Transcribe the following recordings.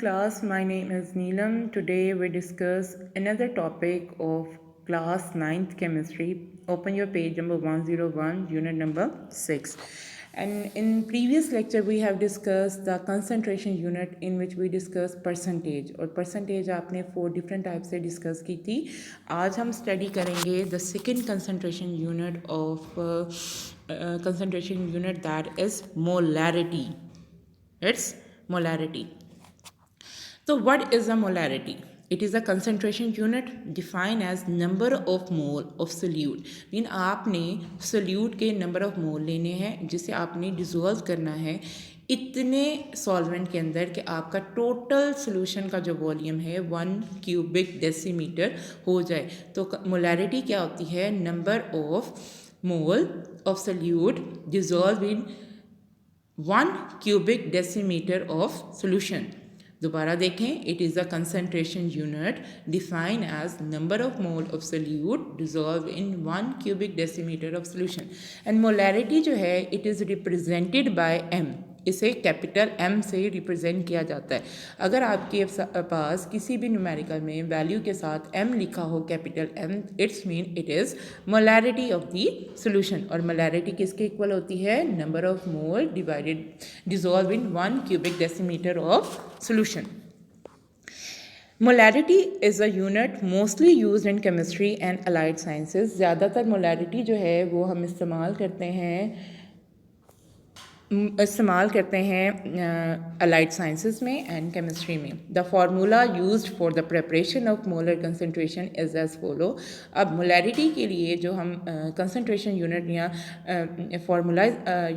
Class, my name is Neelam. Today we discuss another topic of class ninth chemistry. Open your page number 101, unit number 6. And in previous lecture we have discussed the concentration unit in which we discuss percentage और percentage आपने 4 different types से discuss की थी. आज हम study करेंगे the second concentration unit of concentration unit, that is molarity. It's molarity. So what is a molarity? It is a concentration unit defined as number of mole of solute. Mean आपने solute के number of mole लेने हैं जिसे आपने dissolve करना है इतने solvent के अंदर कि आपका टोटल सोल्यूशन का जो वॉल्यूम है 1 क्यूबिक डेसीमीटर हो जाए. तो मोलैरिटी क्या होती है? Number of mole of solute dissolve in 1 cubic decimetre of solution. दोबारा देखें, it is a concentration unit defined as number of mole of solute dissolve in 1 cubic decimetre of solution. And molarity जो है it is represented by M. इसे capital M से represent किया जाता है. अगर आपके पास किसी भी न्यूमेरिकल में वैल्यू के साथ एम लिखा हो capital M, it's mean it is molarity of the solution. और मोलैरिटी किसके इक्वल होती है? Number of mole divided dissolve in 1 cubic decimetre of solution. Molarity is a unit mostly used in chemistry and allied sciences. ज़्यादातर molarity जो है वो हम इस्तेमाल करते हैं अलाइड साइंसेस में एंड केमिस्ट्री में. The formula used for the preparation of molar concentration is as follow. अब मोलैरिटी के लिए जो हम कंसंट्रेशन यूनिट या फार्मूला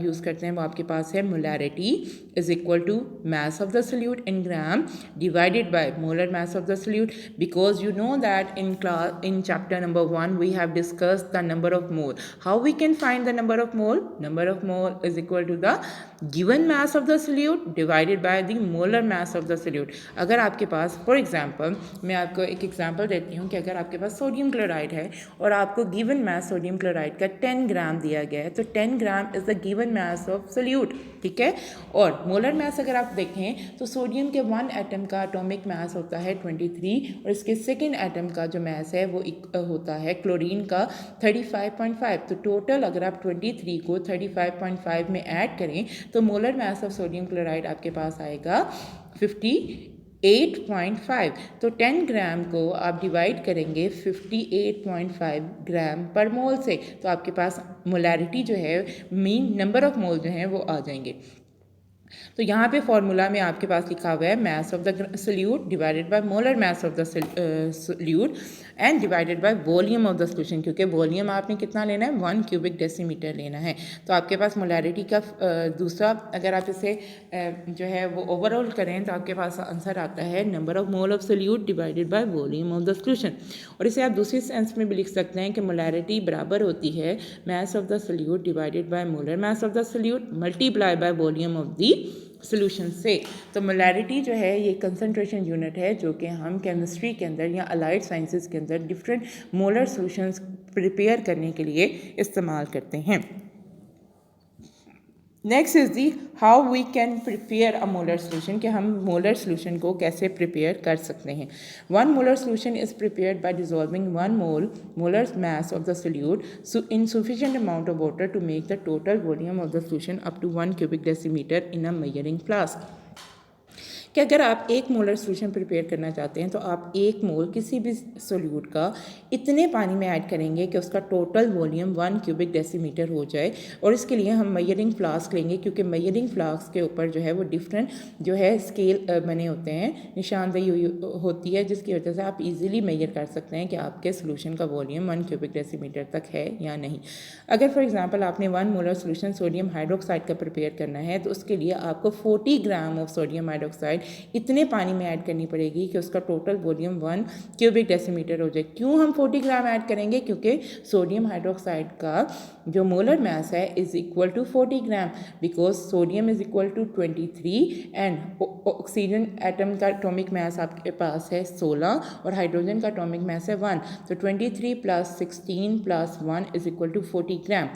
यूज़ करते हैं वो आपके पास है. Molarity is equal to mass of the solute in gram divided by molar mass of the solute. Because you know that in chapter number 1 we have discussed the number of mole. How we can find the number of mole? Number of mole is equal to the given mass of the solute divided by the molar mass of the solute. अगर आपके पास for example, मैं आपको एक example देती हूँ कि अगर आपके पास सोडियम क्लोराइड है और आपको गिवन मास सोडियम क्लोराइड का 10 ग्राम दिया गया है, तो 10 gram is the given mass of solute. ठीक है. और मोलर मास अगर आप देखें तो सोडियम के 1 एटम का एटॉमिक मास होता है 23 और इसके सेकेंड एटम का जो मास है वो होता है क्लोरीन का 35.5. तो टोटल अगर आप 23 को 35.5 में ऐड करें तो molar mass of sodium chloride आपके पास आएगा 58.5. तो 10 ग्राम को आप डिवाइड करेंगे 58.5 ग्राम पर मोल से, तो आपके पास मोलैरिटी जो है मीन नंबर ऑफ मोल जो हैं वो आ जाएंगे. तो यहाँ पे फॉर्मूला में आपके पास लिखा हुआ है मास of the solute divided by molar mass of the solute and divided by volume of the solution. क्योंकि वॉल्यूम आपने कितना लेना है? 1 क्यूबिक डेसीमीटर लेना है. तो आपके पास मोलैरिटी का दूसरा, अगर आप इसे जो है वो ओवरऑल करें तो आपके पास आंसर आता है number of mole of solute divided by volume of the solution. और इसे आप दूसरी सेंस में भी लिख सकते हैं कि मोलैरिटी बराबर होती है मास of the solute divided by molar mass of the solute multiply by volume of the solution से. तो मोलैरिटी जो है ये कंसंट्रेशन यूनिट है जो कि हम केमिस्ट्री के अंदर या अलाइड साइंसेस के अंदर डिफरेंट मोलर सॉल्यूशंस प्रिपेयर करने के लिए इस्तेमाल करते हैं. Next is the how we can prepare a molar solution, कि हम मोलर सोल्यूशन को कैसे प्रिपेयर कर सकते हैं. 1 molar solution is prepared by dissolving 1 molar mass of the solute in sufficient amount of water to make the total volume of the solution up to 1 cubic decimetre in a measuring flask. कि अगर आप 1 molar solution prepare करना चाहते हैं तो आप 1 मोल किसी भी सोल्यूट का इतने पानी में ऐड करेंगे कि उसका टोटल वॉल्यूम 1 क्यूबिक डेसीमीटर हो जाए. और इसके लिए हम मेजरिंग फ्लास्क लेंगे क्योंकि मेजरिंग फ्लास्क के ऊपर जो है वो डिफरेंट जो है स्केल बने होते हैं, निशानदेही होती है, जिसकी वजह से आप इजीली मेजर कर सकते हैं कि आपके सोल्यूशन का वॉल्यूम 1 क्यूबिक डेसीमीटर तक है या नहीं. अगर फॉर एग्जांपल आपने 1 मोलर सोल्यूशन सोडियम हाइड्रोक्साइड का प्रिपेयर करना है तो उसके लिए आपको 40 ग्राम ऑफ सोडियम हाइड्रोक्साइड इतने पानी में ऐड करनी पड़ेगी कि उसका टोटल वॉल्यूम 1 क्यूबिक डेसीमीटर हो जाए. क्यों हम 40 ग्राम ऐड करेंगे? क्योंकि सोडियम हाइड्रोक्साइड का जो मोलर मास है is equal to 40 gram, because sodium is equal to 23 and oxygen atom का एटॉमिक मास आपके पास है 16 और हाइड्रोजन का एटॉमिक मास है 1. तो 23 + 16 + 1 is equal to 40 gram.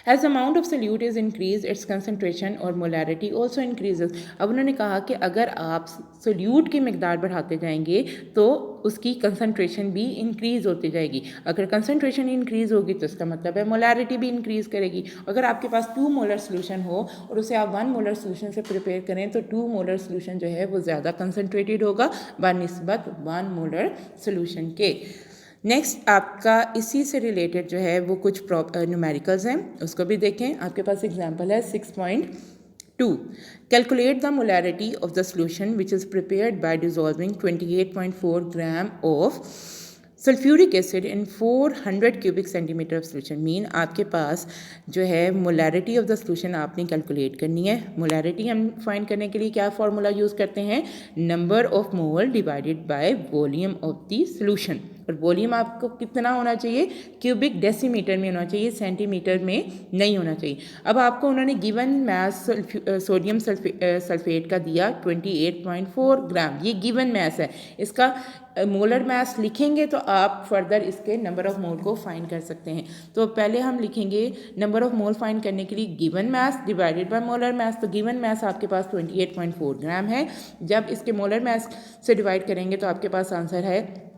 As the amount of solute is increased, its concentration और molarity also increases. अब उन्होंने कहा कि अगर आप सोल्यूट की मकदार बढ़ाते जाएंगे तो उसकी कंसनट्रेशन भी इंक्रीज़ होती जाएगी. अगर कंसनट्रेशन इंक्रीज़ होगी तो इसका मतलब है मोलारिटी भी इंक्रीज़ करेगी. अगर आपके पास 2 मोलर सोल्यूशन हो और उसे आप 1 मोलर सोल्यूशन से प्रिपेयर करें तो 2 मोलर सोल्यूशन जो है वो ज़्यादा कंसनट्रेटेड होगा बनिस्बत 1 मोलर सोल्यूशन के. नेक्स्ट आपका इसी से रिलेटेड जो है वो कुछ न्यूमेरिकल्स हैं, उसको भी देखें. आपके पास एग्जांपल है 6.2. Calculate the molarity of the solution which is prepared by dissolving 28.4 gram of sulphuric acid in 400 cubic centimetre of solution. Mean आपके पास जो है मोलैरिटी ऑफ द सोल्यूशन आपने कैलकुलेट करनी है. मोलैरिटी हम फाइंड करने के लिए क्या फार्मूला यूज़ करते हैं, number of mole divided by volume of the solution. और वॉल्यूम आपको कितना होना चाहिए, क्यूबिक डेसीमीटर में होना चाहिए, सेंटीमीटर में नहीं होना चाहिए. अब आपको उन्होंने गिवन मैस सोडियम सल्फेट का दिया 28.4 ग्राम. ये गिवन मैस है, इसका मोलर मैस लिखेंगे तो आप फर्दर इसके नंबर ऑफ मोल को फाइंड कर सकते हैं. तो पहले हम लिखेंगे नंबर ऑफ मोल फाइंड करने के लिए given mess divided by molar mass. तो गिवन मैस आपके पास 28.4 ग्राम है. जब इसके मोलर मैस से डिवाइड करेंगे तो आपके पास आंसर है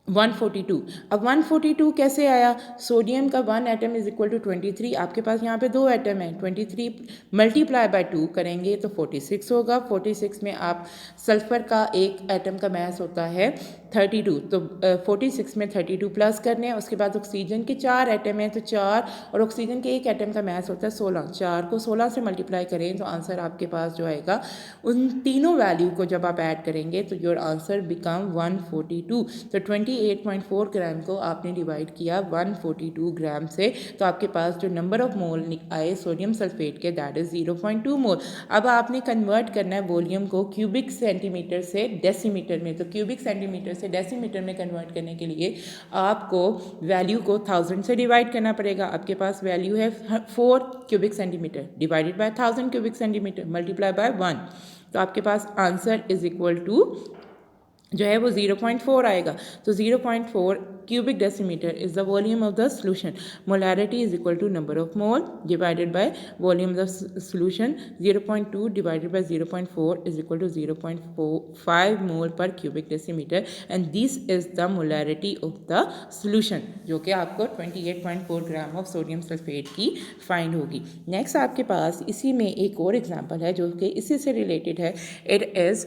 142. अब 142 कैसे आया, सोडियम का 1 एटम इज इक्वल टू 23. आपके पास यहाँ पे 2 एटम है, 23 मल्टीप्लाई बाय 2 करेंगे तो 46 होगा. 46 में आप सल्फर का एक एटम का मैस होता है 32, तो 46 में 32 प्लस करने हैं. उसके बाद ऑक्सीजन के 4 एटम हैं तो 4 और ऑक्सीजन के एक एटम का मैस होता है 16. 4 को 16 से मल्टीप्लाई करें तो आंसर आपके पास जो आएगा, उन तीनों वैल्यू को जब आप ऐड करेंगे तो योर आंसर बिकम 142. तो 28.4 ग्राम को आपने डिवाइड किया 142 ग्राम से, तो आपके पास जो नंबर ऑफ मोल आए सोडियम सल्फेट के दैट इज़ 0.2 मोल. अब आपने कन्वर्ट करना है वॉल्यूम को क्यूबिक सेंटीमीटर से डेसीमीटर में. तो क्यूबिक सेंटीमीटर से डेसीमीटर में कन्वर्ट करने के लिए आपको वैल्यू को 1000 से डिवाइड करना पड़ेगा. आपके पास वैल्यू है 4 cubic centimetre divided by 1000 cubic centimetre multiply by 1. तो आपके पास आंसर इज इक्वल टू जो है वो 0.4 आएगा. तो 0.4 cubic decimetre is the volume of the solution. Molarity is equal to number of mole divided by volume of the solution. 0.2 divided by 0.4 is equal to 0.45 mole per cubic decimetre and this is the molarity of the solution, जो कि आपको 28.4 gram of sodium sulphate की find होगी. Next आपके पास इसी में एक और एग्जाम्पल है जो कि इसी से रिलेटेड है. It is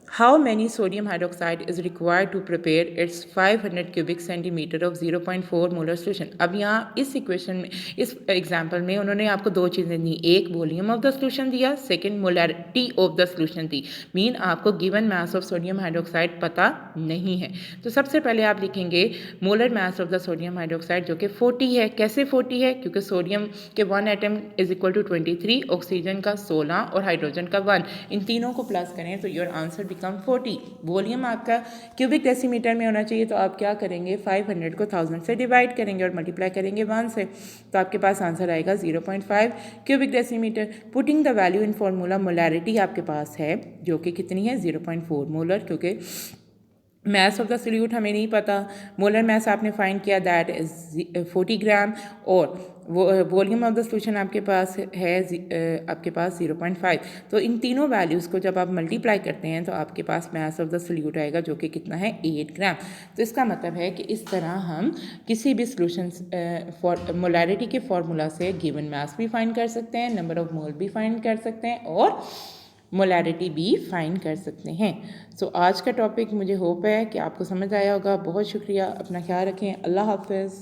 how many sodium hydroxide is required to prepare its 500 cubic centimeter of 0.4 molar solution. अब यहाँ इस इक्वेशन में, इस एग्जाम्पल में उन्होंने आपको दो चीज़ें दी, एक वॉल्यूम ऑफ द सोल्यूशन दिया, second molarity of the solution दी. मीन आपको given mass of sodium hydroxide पता नहीं है. तो सबसे पहले आप लिखेंगे molar mass of the sodium hydroxide जो कि 40 है. कैसे 40 है, क्योंकि सोडियम के 1 atom is equal to 23, oxygen का 16 और हाइड्रोजन का 1. इन तीनों को प्लस करें तो योर आंसर बिकम 40. वॉल्यूम आपका क्यूबिक डेसीमीटर में होना चाहिए, तो आप क्या करेंगे 500 को 1000 से डिवाइड करेंगे और मल्टीप्लाई करेंगे 1 से, तो आपके पास आंसर आएगा 0.5 cubic decimetre. Putting the value in formula, molarity आपके पास है जो कि कितनी है 0.4 मोलर, क्योंकि मैस ऑफ द सोल्यूट हमें नहीं पता. मोलर मैस आपने फाइंड किया दैट इज 40 ग्राम और वॉल्यूम ऑफ द सोल्यूशन आपके पास है आपके पास 0.5. तो इन तीनों वैल्यूज़ को जब आप मल्टीप्लाई करते हैं तो आपके पास मैस ऑफ द सोल्यूट आएगा जो कि कितना है 8 ग्राम. तो इसका मतलब है कि इस तरह हम किसी भी सोल्यूशन मोलैरिटी के फार्मूला से गिवन मैस भी फाइंड कर सकते हैं, नंबर ऑफ मोल भी फाइंड कर सकते हैं और मोलैरिटी भी फाइंड कर सकते हैं. सो आज का टॉपिक मुझे होप है कि आपको समझ आया होगा. बहुत शुक्रिया, अपना ख्याल रखें. अल्लाह हाफ़िज़.